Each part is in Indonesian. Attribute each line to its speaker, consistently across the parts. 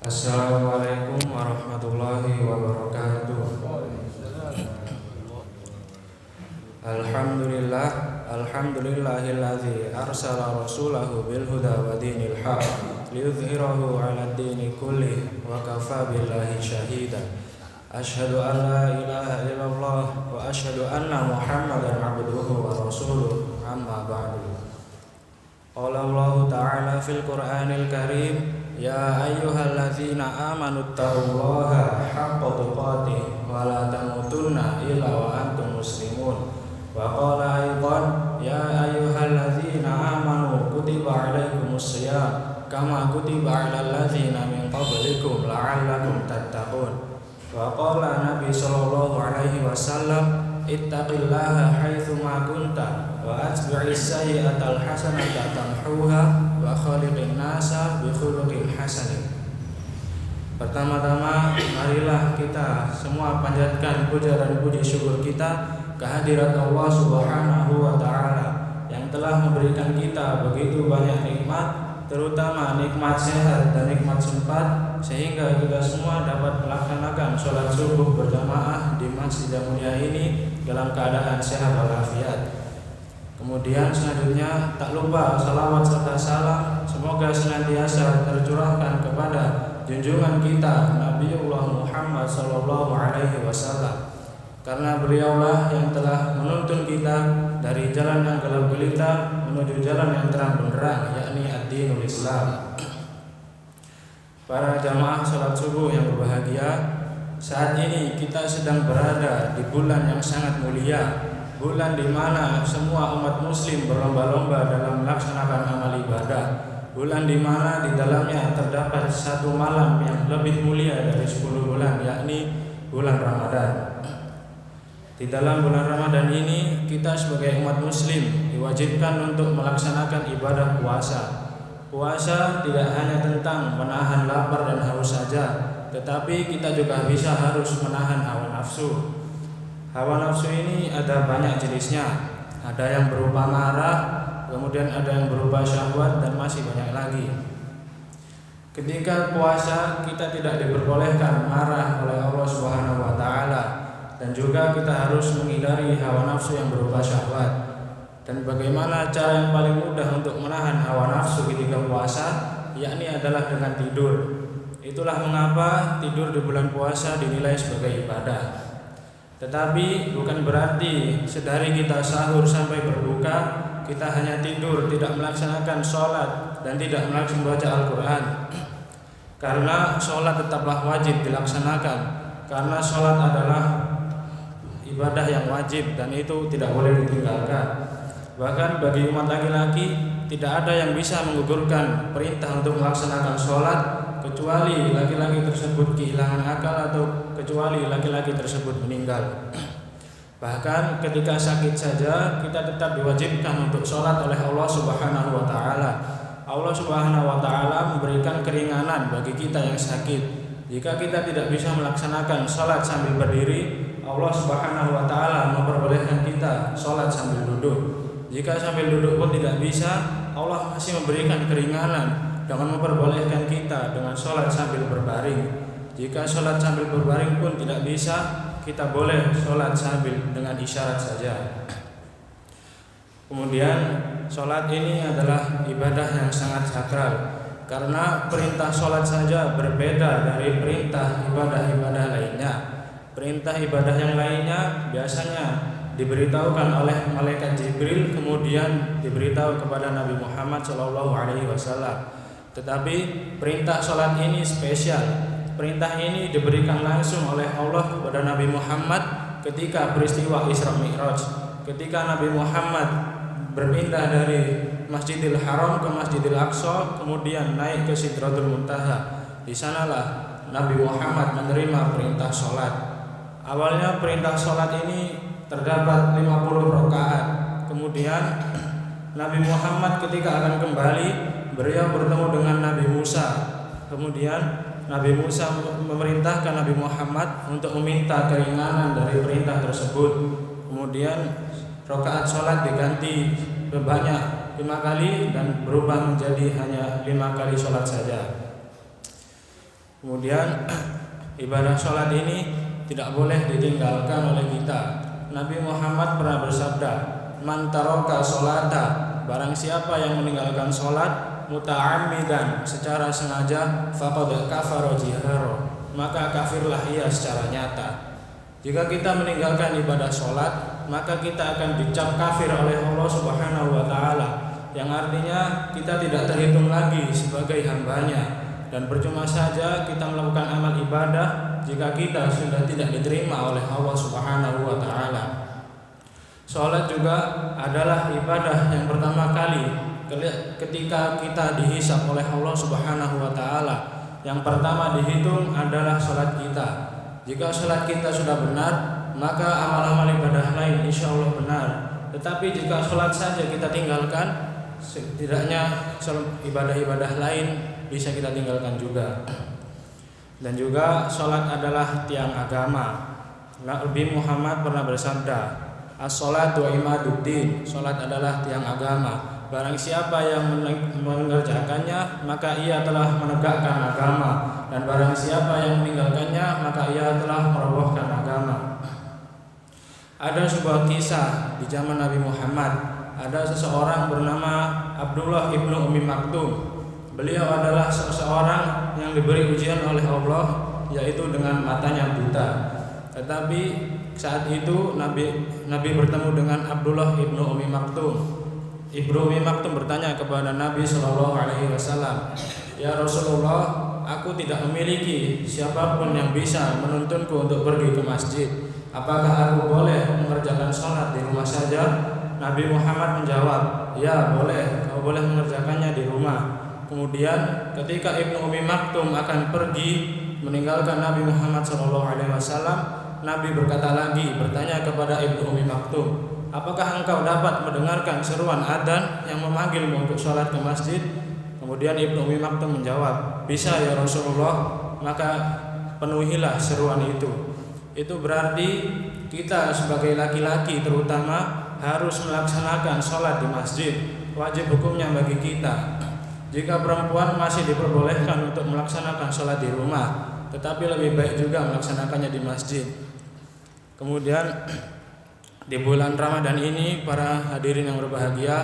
Speaker 1: Assalamualaikum warahmatullahi wabarakatuh. Alhamdulillahilladzi arsala rasulahu bil huda wa dinil haq liyudhhirahu 'alad dini kullih wa kafa billahi shahida. Asyhadu an la ilaha illallah wa asyhadu anna Muhammadan 'abduhu wa rasuluh. Amma ba'du. Qala Allah ta'ala fil Qur'anil Karim, ya ayyuhalladzina amanu taqullaha haqqa tuqatih wa la tamutunna illa wa antum muslimun. Wa qala aidan, ya ayyuhalladzina amanu kutiba alaikumus shiyam kama kutiba alal ladzina min qablikum la'allakum tattaqun. Wa qala Nabi sallallahu alaihi wasallam, ittaqillaha haitsu ma kunta wa atbi'is sayyi'atal hasanata tamhuha wa khaliqin nasa bi khuluqin hasanin. Pertama-tama marilah kita semua panjatkan puja dan puji syukur kita kehadirat Allah Subhanahu wa taala yang telah memberikan kita begitu banyak nikmat, terutama nikmat sehat dan nikmat sempat, sehingga kita semua dapat melaksanakan sholat subuh berjamaah di masjid yang mulia ini dalam keadaan sehat walafiat. Kemudian selanjutnya tak lupa salawat serta salam semoga senantiasa tercurahkan kepada junjungan kita Nabiullah Muhammad sallallahu alaihi wasallam, karena beliaulah yang telah menuntun kita dari jalan yang gelap gulita menuju jalan yang terang benderang, yakni ad-dinul Islam. Para jamaah salat subuh yang berbahagia, saat ini kita sedang berada di bulan yang sangat mulia, bulan di mana semua umat muslim berlomba-lomba dalam melaksanakan amal ibadah, bulan di mana di dalamnya terdapat satu malam yang lebih mulia dari 10 bulan, yakni bulan Ramadan. Di dalam bulan Ramadan ini kita sebagai umat muslim diwajibkan untuk melaksanakan ibadah puasa. Puasa tidak hanya tentang menahan lapar dan haus saja, tetapi kita juga harus menahan hawa nafsu. Hawa nafsu ini ada banyak jenisnya. Ada yang berupa marah, kemudian ada yang berupa syahwat, dan masih banyak lagi. Ketika puasa kita tidak diperbolehkan marah oleh Allah Subhanahu wa taala, dan juga kita harus menghindari hawa nafsu yang berupa syahwat. Dan bagaimana cara yang paling mudah untuk menahan hawa nafsu ketika puasa, yakni adalah dengan tidur. Itulah mengapa tidur di bulan puasa dinilai sebagai ibadah. Tetapi bukan berarti sedari kita sahur sampai berbuka kita hanya tidur, tidak melaksanakan sholat dan tidak melaksanakan baca Al-Quran. Karena sholat tetaplah wajib dilaksanakan, karena sholat adalah ibadah yang wajib dan itu tidak boleh ditinggalkan. Bahkan bagi umat laki-laki tidak ada yang bisa menggugurkan perintah untuk melaksanakan sholat kecuali laki-laki tersebut kehilangan akal atau kecuali laki-laki tersebut meninggal. Bahkan ketika sakit saja kita tetap diwajibkan untuk sholat oleh Allah Subhanahu wa taala. Allah Subhanahu wa taala memberikan keringanan bagi kita yang sakit. Jika kita tidak bisa melaksanakan sholat sambil berdiri, Allah Subhanahu wa taala memperbolehkan kita sholat sambil duduk. Jika sambil duduk pun tidak bisa, Allah masih memberikan keringanan dengan memperbolehkan kita dengan sholat sambil berbaring. Jika sholat sambil berbaring pun tidak bisa, kita boleh sholat sambil dengan isyarat saja. Kemudian sholat ini adalah ibadah yang sangat sakral, karena perintah sholat saja berbeda dari perintah ibadah-ibadah lainnya. Perintah ibadah yang lainnya biasanya diberitahukan oleh malaikat Jibril, kemudian diberitahu kepada Nabi Muhammad SAW. Tetapi perintah sholat ini spesial. Perintah ini diberikan langsung oleh Allah kepada Nabi Muhammad ketika peristiwa Isra Mi'raj. Ketika Nabi Muhammad berpindah dari Masjidil Haram ke Masjidil Aqsa, kemudian naik ke Sidratul Muntaha. Di sanalah Nabi Muhammad menerima perintah sholat. Awalnya perintah sholat ini terdapat 50 rakaat. Kemudian Nabi Muhammad ketika akan kembali, beliau bertemu dengan Nabi Musa. Kemudian Nabi Musa memerintahkan Nabi Muhammad untuk meminta keringanan dari perintah tersebut. Kemudian rakaat sholat diganti sebanyak 5 kali dan berubah menjadi hanya 5 kali sholat saja. Kemudian ibadah sholat ini tidak boleh ditinggalkan oleh kita. Nabi Muhammad pernah bersabda, "Man taraka sholata," barang siapa yang meninggalkan sholat muta'ammidan, secara sengaja, faqad kafara jihara, maka kafirlah ia secara nyata. Jika kita meninggalkan ibadah sholat, maka kita akan dicap kafir oleh Allah Subhanahu wa Ta'ala, yang artinya kita tidak terhitung lagi sebagai hambanya. Dan percuma saja kita melakukan amal ibadah jika kita sudah tidak diterima oleh Allah Subhanahu wa Ta'ala. Sholat juga adalah ibadah yang pertama kali ketika kita dihisab oleh Allah Subhanahu wa Ta'ala. Yang pertama dihitung adalah sholat kita. Jika sholat kita sudah benar, maka amal-amal ibadah lain insya Allah benar. Tetapi jika sholat saja kita tinggalkan, setidaknya ibadah-ibadah lain bisa kita tinggalkan juga. Dan juga sholat adalah tiang agama. Nabi Muhammad pernah bersabda, "As-sholatu imaduddin," sholat adalah tiang agama. Barang siapa yang mengerjakannya, maka ia telah menegakkan agama. Dan barang siapa yang meninggalkannya, maka ia telah merobohkan agama. Ada sebuah kisah di zaman Nabi Muhammad. Ada seseorang bernama Abdullah ibnu Ummi Maktum. Beliau adalah seseorang yang diberi ujian oleh Allah, yaitu dengan matanya buta. Tetapi saat itu Nabi bertemu dengan Abdullah ibnu Ummi Maktum. Ibnu Ummi Maktum bertanya kepada Nabi Shallallahu Alaihi Wasallam, "Ya Rasulullah, aku tidak memiliki siapapun yang bisa menuntunku untuk pergi ke masjid. Apakah aku boleh mengerjakan sholat di rumah saja?" Nabi Muhammad menjawab, "Ya boleh, kau boleh mengerjakannya di rumah." Kemudian ketika Ibnu Ummi Maktum akan pergi meninggalkan Nabi Muhammad SAW, Nabi berkata lagi, bertanya kepada Ibnu Ummi Maktum, "Apakah engkau dapat mendengarkan seruan adzan yang memanggilmu untuk sholat ke masjid?" Kemudian Ibnu Ummi Maktum menjawab, "Bisa ya Rasulullah." Maka penuhilah seruan itu. Itu berarti kita sebagai laki-laki terutama harus melaksanakan sholat di masjid. Wajib hukumnya bagi kita. Jika perempuan masih diperbolehkan untuk melaksanakan sholat di rumah, tetapi lebih baik juga melaksanakannya di masjid. Kemudian di bulan Ramadan ini, para hadirin yang berbahagia,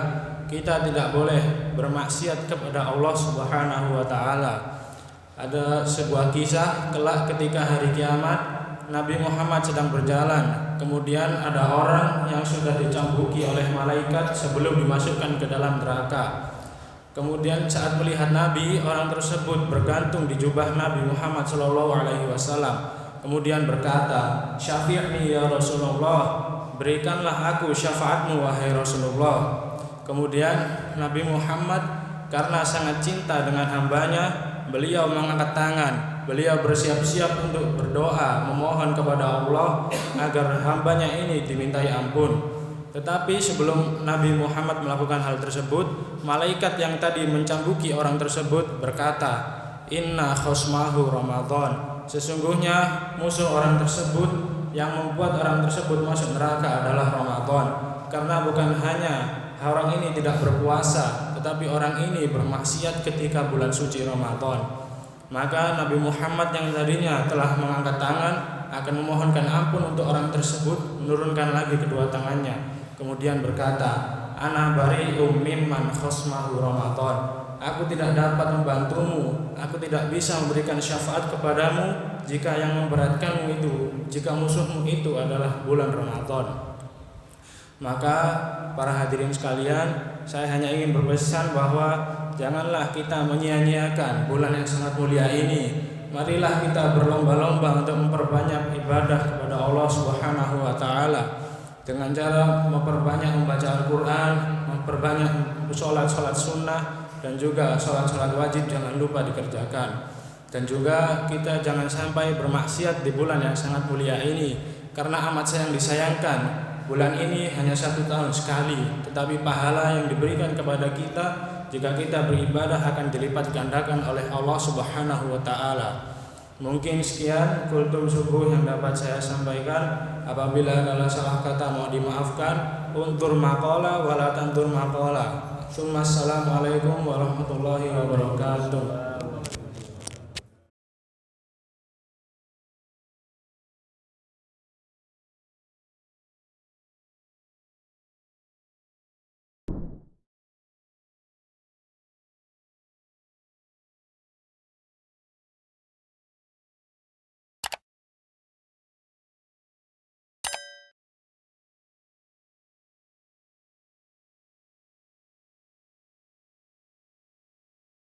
Speaker 1: kita tidak boleh bermaksiat kepada Allah Subhanahu wa Ta'ala. Ada sebuah kisah kelak ketika hari kiamat, Nabi Muhammad sedang berjalan, kemudian ada orang yang sudah dicambuki oleh malaikat sebelum dimasukkan ke dalam neraka. Kemudian saat melihat Nabi, orang tersebut bergantung di jubah Nabi Muhammad SAW. Kemudian berkata, "Syafi'ni ya Rasulullah, berikanlah aku syafaatmu wahai Rasulullah." Kemudian Nabi Muhammad karena sangat cinta dengan hambanya, beliau mengangkat tangan, beliau bersiap-siap untuk berdoa, memohon kepada Allah agar hambanya ini dimintai ampun. Tetapi sebelum Nabi Muhammad melakukan hal tersebut, malaikat yang tadi mencambuki orang tersebut berkata, "Inna khosmahu Ramadan." Sesungguhnya musuh orang tersebut yang membuat orang tersebut masuk neraka adalah Ramadan. Karena bukan hanya orang ini tidak berpuasa, tetapi orang ini bermaksiat ketika bulan suci Ramadan. Maka Nabi Muhammad yang tadinya telah mengangkat tangan akan memohonkan ampun untuk orang tersebut, menurunkan lagi kedua tangannya. Kemudian berkata, "Ana bari'um mimman khosmahu Ramadan." Aku tidak dapat membantumu, aku tidak bisa memberikan syafaat kepadamu jika yang memberatkanmu itu, jika musuhmu itu adalah bulan Ramadan. Maka para hadirin sekalian, saya hanya ingin berpesan bahwa janganlah kita menyia-nyiakan bulan yang sangat mulia ini. Marilah kita berlomba-lomba untuk memperbanyak ibadah kepada Allah Subhanahu wa Ta'ala dengan cara memperbanyak membaca Al-Quran, memperbanyak sholat-sholat sunnah, dan juga sholat-sholat wajib jangan lupa dikerjakan. Dan juga kita jangan sampai bermaksiat di bulan yang sangat mulia ini, karena amat sayang disayangkan bulan ini hanya 1 tahun sekali, tetapi pahala yang diberikan kepada kita jika kita beribadah akan dilipat gandakan oleh Allah Subhanahu wa Ta'ala. Mungkin sekian kultum subuh yang dapat saya sampaikan. Apabila ada salah kata mohon dimaafkan. Untur maqala wala tantur maqala. Assalamualaikum warahmatullahi wabarakatuh.